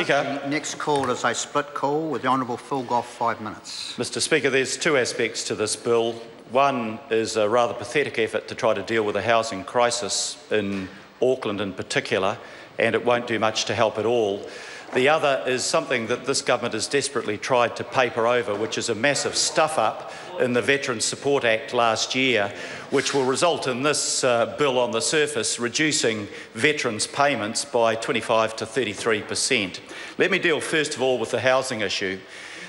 Speaker. The next call is a split call with the Honourable Phil Goff, 5 minutes. Mr. Speaker, there's two aspects to this bill. One is a rather pathetic effort to try to deal with a housing crisis in Auckland in particular, and it won't do much to help at all. The other is something that this government has desperately tried to paper over, which is a massive stuff-up in the Veterans Support Act last year, which will result in this bill on the surface reducing veterans' payments by 25 to 33%. Let me deal first of all with the housing issue.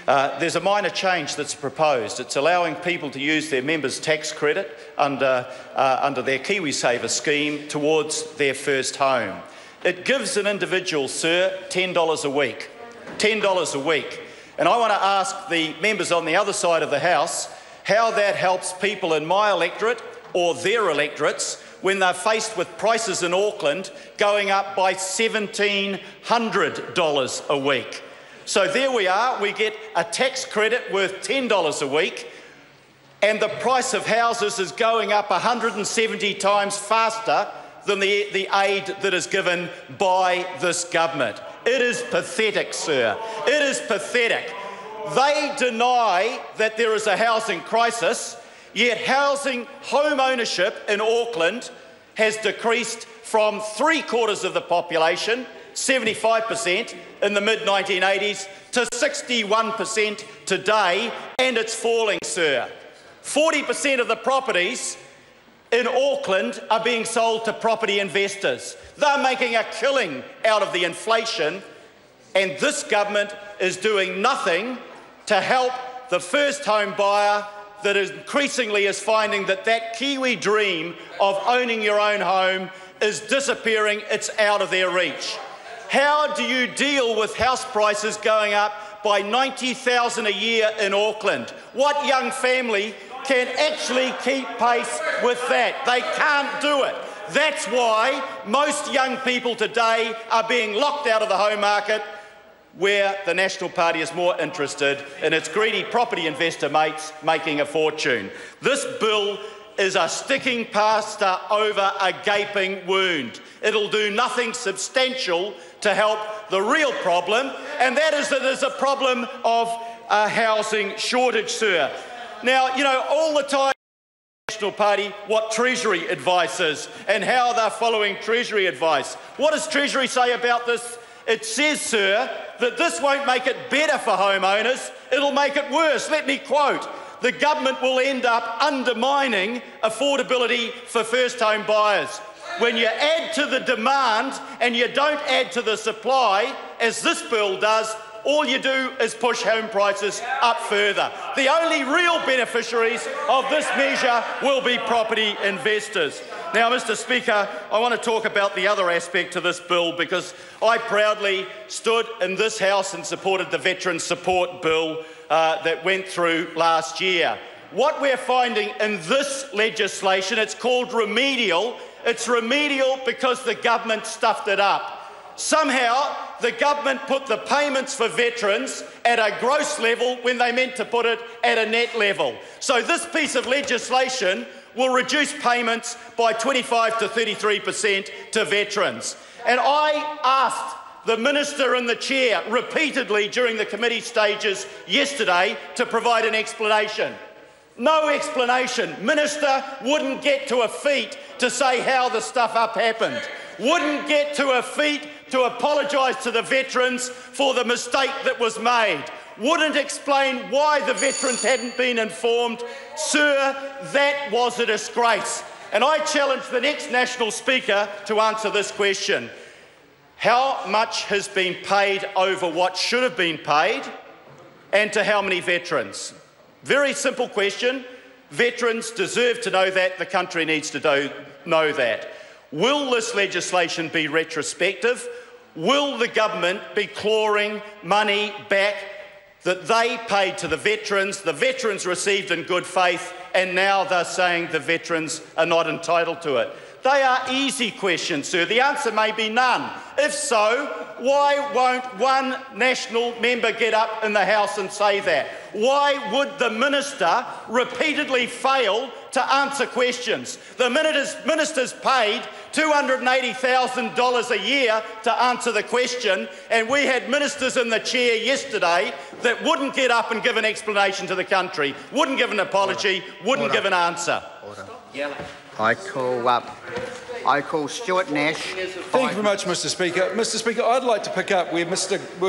There's a minor change that's proposed. It's allowing people to use their members' tax credit under their Kiwisaver scheme towards their first home. It gives an individual, sir, $10 a week. $10 a week. And I want to ask the members on the other side of the House how that helps people in my electorate or their electorates when they're faced with prices in Auckland going up by $1,700 a week. So there we are, we get a tax credit worth $10 a week, and the price of houses is going up 170 times faster than the aid that is given by this government. It is pathetic, sir. It is pathetic. They deny that there is a housing crisis, yet home ownership in Auckland has decreased from 3/4 of the population, 75% in the mid-1980s, to 61% today, and it's falling, sir. 40% of the properties in Auckland are being sold to property investors. They're making a killing out of the inflation, and this government is doing nothing to help the first home buyer that increasingly is finding that Kiwi dream of owning your own home is disappearing. It's out of their reach. How do you deal with house prices going up by $90,000 a year in Auckland? What young family can actually keep pace with that? They can't do it. That's why most young people today are being locked out of the home market, where the National Party is more interested in its greedy property investor mates making a fortune. This bill is a sticking plaster over a gaping wound. It'll do nothing substantial to help the real problem, and that is that there's a problem of a housing shortage, sir. Now, you know, all the time the National Party what Treasury advice is and how they're following Treasury advice. What does Treasury say about this? It says, sir, that this won't make it better for homeowners, it'll make it worse. Let me quote, the government will end up undermining affordability for first home buyers. When you add to the demand and you don't add to the supply, as this bill does, all you do is push home prices up further. The only real beneficiaries of this measure will be property investors. Now, Mr. Speaker, I want to talk about the other aspect to this bill, because I proudly stood in this House and supported the Veterans Support Bill that went through last year. What we're finding in this legislation, it's called Remedial. It's remedial because the government stuffed it up. Somehow, the government put the payments for veterans at a gross level when they meant to put it at a net level. So this piece of legislation will reduce payments by 25 to 33% to veterans. And I asked the Minister and the Chair repeatedly during the committee stages yesterday to provide an explanation. No explanation. Minister wouldn't get to her feet to say how the stuff-up happened. Wouldn't get to her feet to apologise to the veterans for the mistake that was made. Wouldn't explain why the veterans hadn't been informed. Sir, that was a disgrace. And I challenge the next National Speaker to answer this question. How much has been paid over what should have been paid, and to how many veterans? Very simple question. Veterans deserve to know that. The country needs to know that. Will this legislation be retrospective? Will the government be clawing money back that they paid to the veterans received in good faith, and now they're saying the veterans are not entitled to it? They are easy questions, sir. The answer may be none. If so, why won't one national member get up in the House and say that? Why would the minister repeatedly fail to answer questions? The minister's paid $280,000 a year to answer the question, and we had ministers in the chair yesterday that wouldn't get up and give an explanation to the country, wouldn't give an apology, wouldn't give an answer. I call Stuart Nash. Thank you very much, Mr. Speaker. Mr. Speaker, I'd like to pick up where